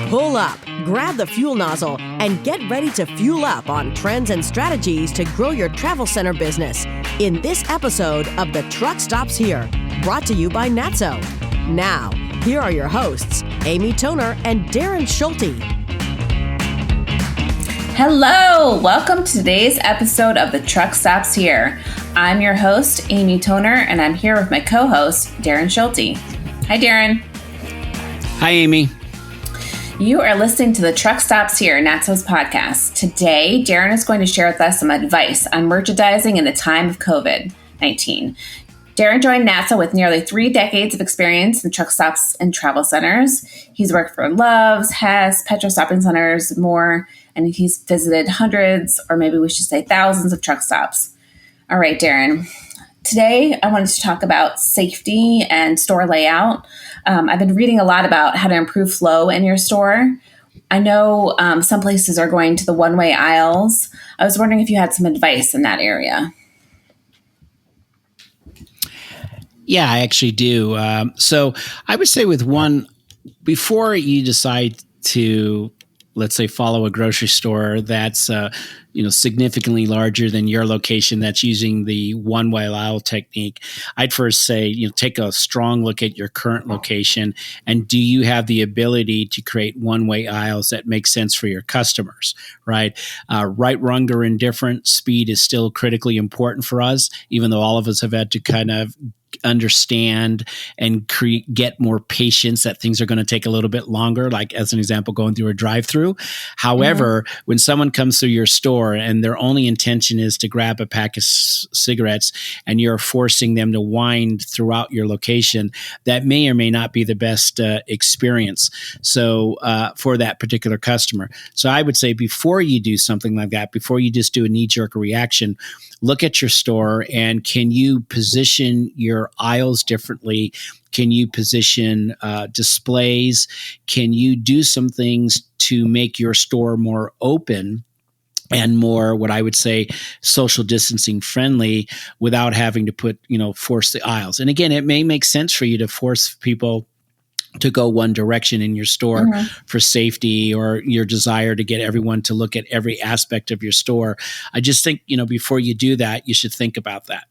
Pull up, grab the fuel nozzle, and get ready to fuel up on trends and strategies to grow your travel center business in this episode of the Truck Stops Here, brought to you by Natso. Now, here are your hosts, Amy Toner and Darren Schulte. Hello, welcome to today's episode of the Truck Stops Here. I'm your host, Amy Toner, and I'm here with my co-host, Darren Schulte. Hi, Darren. Hi, Amy. You are listening to the Truck Stops Here, Natso's podcast. Today, Darren is going to share with us some advice on merchandising in the time of COVID-19. Darren joined Natso with nearly 3 decades of experience in truck stops and travel centers. He's worked for Love's, Hess, Petro Shopping Centers, more, and he's visited hundreds, or maybe we should say thousands of truck stops. All right, Darren. Today, I wanted to talk about safety and store layout. I've been reading a lot about how to improve flow in your store. I know some places are going to the one-way aisles. I was wondering if you had some advice in that area. Yeah, I actually do. So I would say before you decide to, let's say, follow a grocery store that's significantly larger than your location that's using the one-way aisle technique, I'd first say, take a strong look at your current location, and do you have the ability to create one-way aisles that make sense for your customers, right? Right, wrong, or indifferent, speed is still critically important for us, even though all of us have had to kind of understand and get more patience that things are going to take a little bit longer, like as an example, going through a drive-through. However, when someone comes through your store and their only intention is to grab a pack of cigarettes and you're forcing them to wind throughout your location, that may or may not be the best experience for that particular customer. So I would say before you do something like that, before you just do a knee-jerk reaction, look at your store and can you position your aisles differently? Can you position displays? Can you do some things to make your store more open and more, what I would say, social distancing friendly without having to force the aisles? And again, it may make sense for you to force people to go one direction in your store for safety or your desire to get everyone to look at every aspect of your store. I just think, before you do that, you should think about that.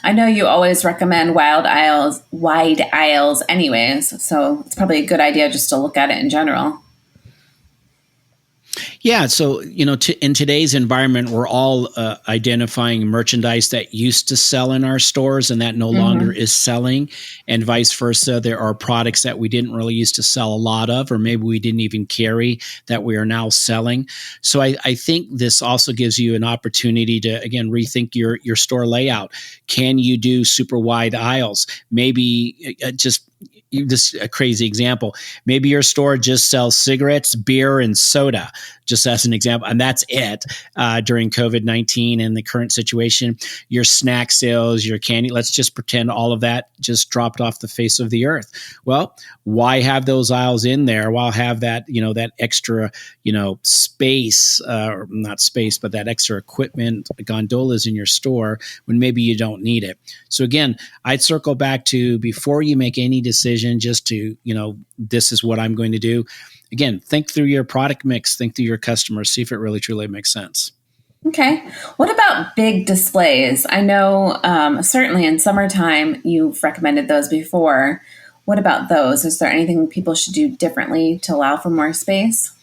I know you always recommend wide aisles anyways, so it's probably a good idea just to look at it in general. Yeah. So, in today's environment, we're all identifying merchandise that used to sell in our stores and that no longer is selling, and vice versa. There are products that we didn't really used to sell a lot of, or maybe we didn't even carry, that we are now selling. So I think this also gives you an opportunity to, again, rethink your store layout. Can you do super wide aisles? Maybe this a crazy example. Maybe your store just sells cigarettes, beer, and soda, just as an example, and that's it during COVID-19 and the current situation. Your snack sales, your candy, let's just pretend all of that just dropped off the face of the earth. Well, why have those aisles in there? Why have that, that extra, space, not space, but that extra equipment, gondolas in your store when maybe you don't need it? So again, I'd circle back to before you make any decision, just to, this is what I'm going to do. Again, think through your product mix, think through your customers, see if it really, truly makes sense. Okay. What about big displays? I know certainly in summertime, you've recommended those before. What about those? Is there anything people should do differently to allow for more space?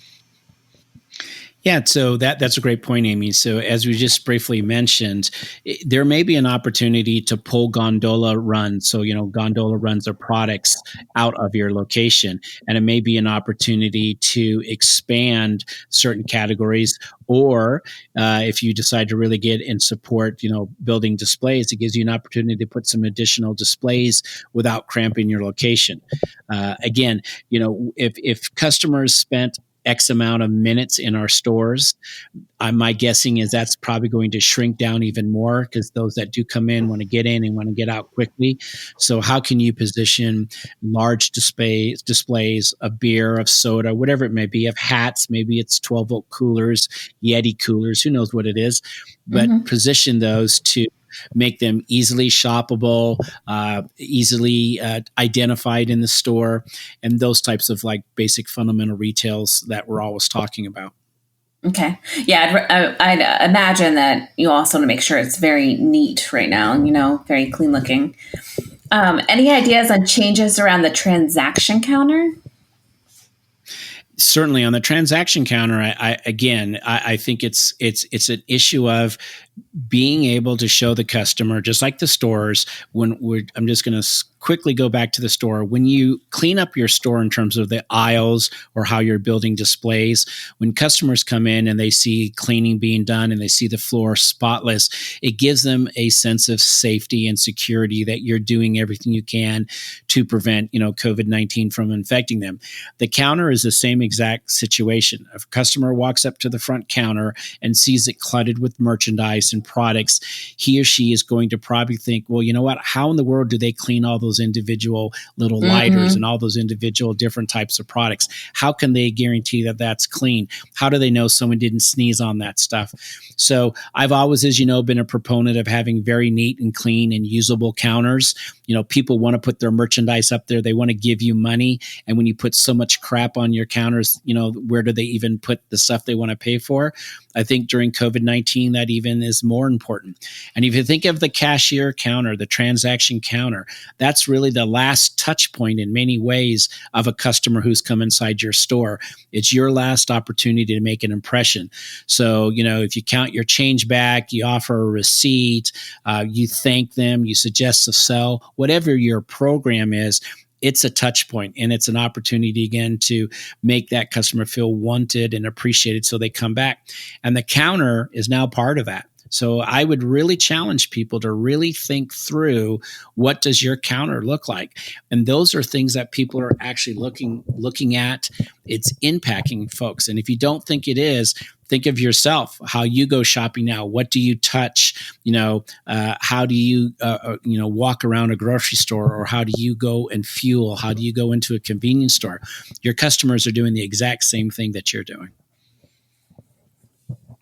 Yeah, so that's a great point, Amy. So as we just briefly mentioned, there may be an opportunity to pull gondola runs. So, gondola runs are products out of your location, and it may be an opportunity to expand certain categories. Or if you decide to really get and support, building displays, it gives you an opportunity to put some additional displays without cramping your location. Again, if customers spent X amount of minutes in our stores, my guessing is that's probably going to shrink down even more because those that do come in want to get in and want to get out quickly. So how can you position large displays of beer, of soda, whatever it may be, of hats, maybe it's 12-volt coolers, Yeti coolers, who knows what it is, but position those to make them easily shoppable, easily identified in the store, and those types of like basic fundamental retails that we're always talking about. Okay. Yeah, I'd imagine that you also want to make sure it's very neat right now, very clean looking. Any ideas on changes around the transaction counter? Certainly on the transaction counter, I think it's an issue of being able to show the customer, just like the stores, I'm just going to quickly go back to the store. When you clean up your store in terms of the aisles or how you're building displays, when customers come in and they see cleaning being done and they see the floor spotless, it gives them a sense of safety and security that you're doing everything you can to prevent, COVID-19 from infecting them. The counter is the same exact situation. If a customer walks up to the front counter and sees it cluttered with merchandise and products, he or she is going to probably think, well, you know what? How in the world do they clean all those individual little lighters and all those individual different types of products? How can they guarantee that that's clean? How do they know someone didn't sneeze on that stuff? So I've always, as you know, been a proponent of having very neat and clean and usable counters. People want to put their merchandise up there. They want to give you money. And when you put so much crap on your counters, where do they even put the stuff they want to pay for? I think during COVID-19, that even is more important. And if you think of the cashier counter, the transaction counter, that's really the last touch point in many ways of a customer who's come inside your store. It's your last opportunity to make an impression. So, if you count your change back, you offer a receipt, you thank them, you suggest a sell, whatever your program is, it's a touch point, and it's an opportunity again to make that customer feel wanted and appreciated so they come back. And the counter is now part of that. So I would really challenge people to really think through, what does your counter look like? And those are things that people are actually looking at. It's impacting folks. And if you don't think it is, think of yourself, how you go shopping now. What do you touch? How do you, walk around a grocery store, or how do you go and fuel? How do you go into a convenience store? Your customers are doing the exact same thing that you're doing.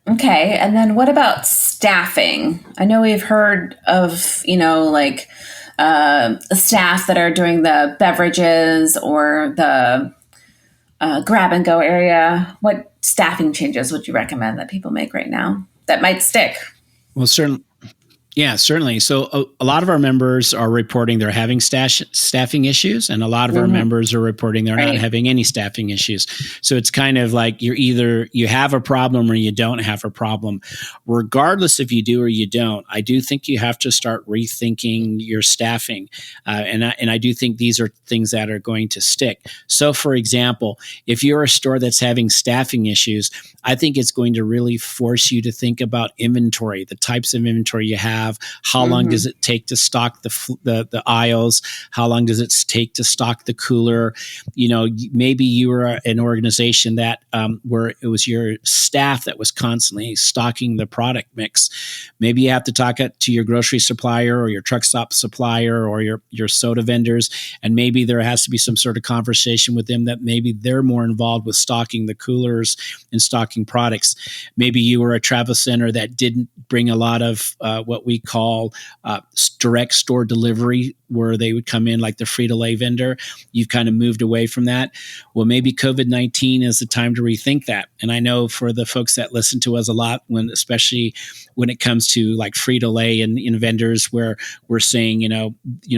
Okay. And then what about staffing? I know we've heard of, staff that are doing the beverages or the grab and go area. What staffing changes would you recommend that people make right now that might stick? Well, certainly. Yeah, certainly. So a lot of our members are reporting they're having staffing issues, and a lot of our members are reporting they're not having any staffing issues. So it's kind of like you have a problem or you don't have a problem. Regardless if you do or you don't, I do think you have to start rethinking your staffing. And I do think these are things that are going to stick. So for example, if you're a store that's having staffing issues, I think it's going to really force you to think about inventory, the types of inventory you have. How long does it take to stock the aisles? How long does it take to stock the cooler? Maybe you were an organization that where it was your staff that was constantly stocking the product mix. Maybe you have to talk to your grocery supplier or your Truckstop supplier or your soda vendors, and maybe there has to be some sort of conversation with them that maybe they're more involved with stocking the coolers and stocking products. Maybe you were a travel center that didn't bring a lot of what we call direct store delivery, where they would come in like the Frito-Lay vendor. You've kind of moved away from that. Well, maybe COVID-19 is the time to rethink that. And I know for the folks that listen to us a lot, especially when it comes to like Frito-Lay and vendors where we're saying,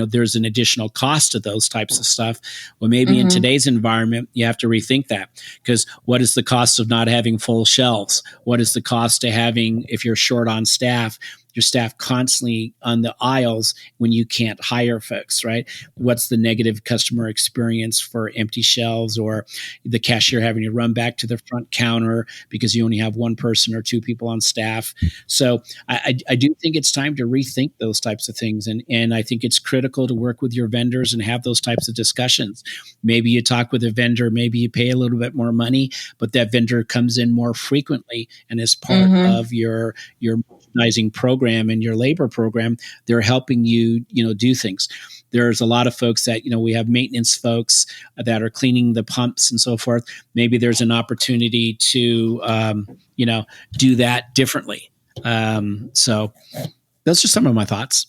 there's an additional cost to those types of stuff. Well, maybe in today's environment, you have to rethink that, because what is the cost of not having full shelves? What is the cost to having, if you're short on staff, your staff constantly on the aisles when you can't hire folks, right? What's the negative customer experience for empty shelves, or the cashier having to run back to the front counter because you only have one person or two people on staff? So I do think it's time to rethink those types of things. And I think it's critical to work with your vendors and have those types of discussions. Maybe you talk with a vendor, maybe you pay a little bit more money, but that vendor comes in more frequently and is part of your merchandising program and your labor program. They're helping you, do things. There's a lot of folks that, we have maintenance folks that are cleaning the pumps and so forth. Maybe there's an opportunity to, do that differently. So those are some of my thoughts.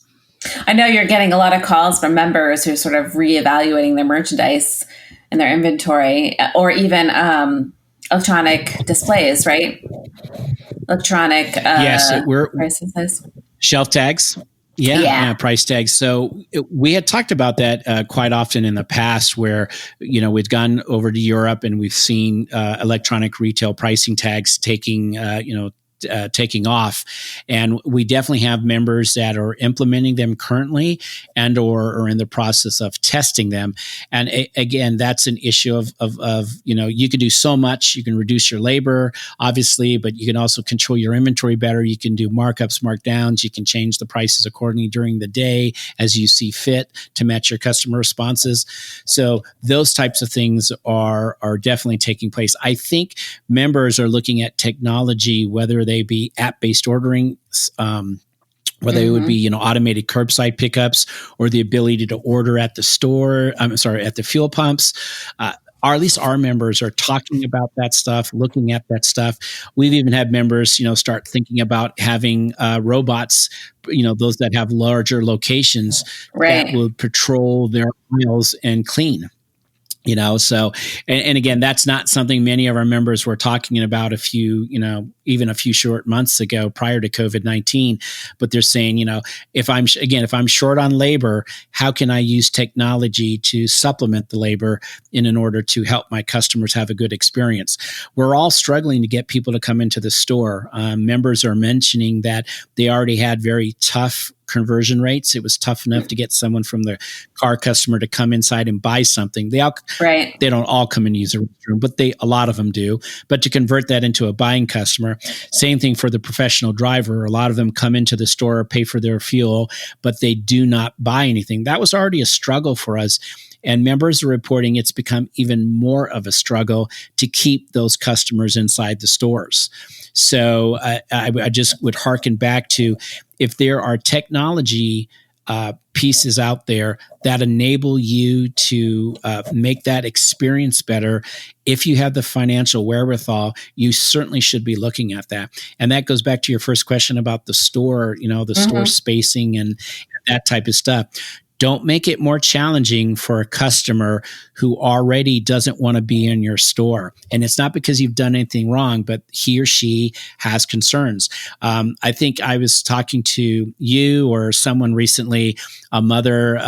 I know you're getting a lot of calls from members who are sort of reevaluating their merchandise and their inventory, or even electronic displays, right? Electronic prices. Shelf tags. Yeah, price tags. So we had talked about that quite often in the past where, we'd gone over to Europe and we've seen electronic retail pricing tags taking off. And we definitely have members that are implementing them currently and or are in the process of testing them. And again, that's an issue of you can do so much. You can reduce your labor, obviously, but you can also control your inventory better. You can do markups, markdowns. You can change the prices accordingly during the day as you see fit to match your customer responses. So those types of things are definitely taking place. I think members are looking at technology, whether they be app-based ordering, whether it would be, automated curbside pickups or the ability to order at the store, at the fuel pumps. Or at least our members are talking about that stuff, looking at that stuff. We've even had members, start thinking about having robots, those that have larger locations that will patrol their aisles and clean. So, and again, that's not something many of our members were talking about even a few short months ago prior to COVID-19, but they're saying, if I'm short on labor, how can I use technology to supplement the labor in order to help my customers have a good experience? We're all struggling to get people to come into the store. Members are mentioning that they already had very tough conversion rates. It was tough enough to get someone from the car customer to come inside and buy something. They don't all come and use a restroom, but a lot of them do. But to convert that into a buying customer, same thing for the professional driver. A lot of them come into the store, pay for their fuel, but they do not buy anything. That was already a struggle for us. And members are reporting it's become even more of a struggle to keep those customers inside the stores. So I just would hearken back to, if there are technology pieces out there that enable you to make that experience better, if you have the financial wherewithal, you certainly should be looking at that. And that goes back to your first question about the store, store spacing and that type of stuff. Don't make it more challenging for a customer who already doesn't want to be in your store. And it's not because you've done anything wrong, but he or she has concerns. I think I was talking to you or someone recently, a mother,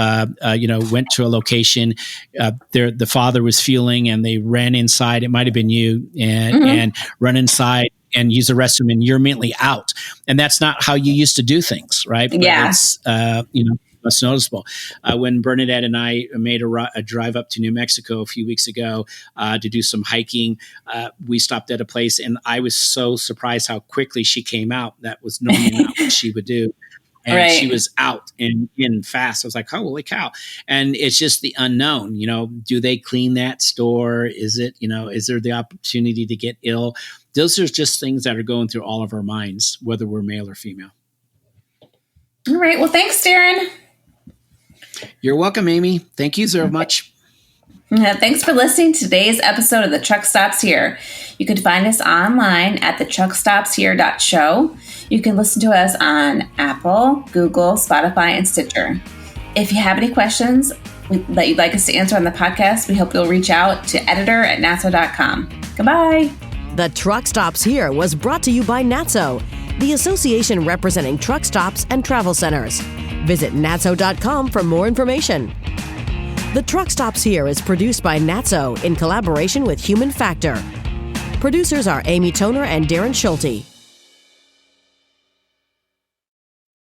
went to a location, the father was fueling and they ran inside. It might've been you and run inside and use the restroom and you're immediately out. And that's not how you used to do things, right? But it's, most noticeable. When Bernadette and I made a drive up to New Mexico a few weeks ago to do some hiking, we stopped at a place and I was so surprised how quickly she came out. That was normally not what she would do. And she was out and in fast. I was like, holy cow. And it's just the unknown, do they clean that store? Is it, is there the opportunity to get ill? Those are just things that are going through all of our minds, whether we're male or female. All right. Well, thanks, Darren. You're welcome, Amy. Thank you so much. Thanks for listening to today's episode of The Truck Stops Here. You can find us online at thetruckstopshere.show. You can listen to us on Apple, Google, Spotify, and Stitcher. If you have any questions that you'd like us to answer on the podcast, we hope you'll reach out to editor@natso.com. Goodbye. The Truck Stops Here was brought to you by Natso, the association representing truck stops and travel centers. Visit natso.com for more information. The Truck Stops Here is produced by Natso in collaboration with Human Factor. Producers are Amy Toner and Darren Schulte.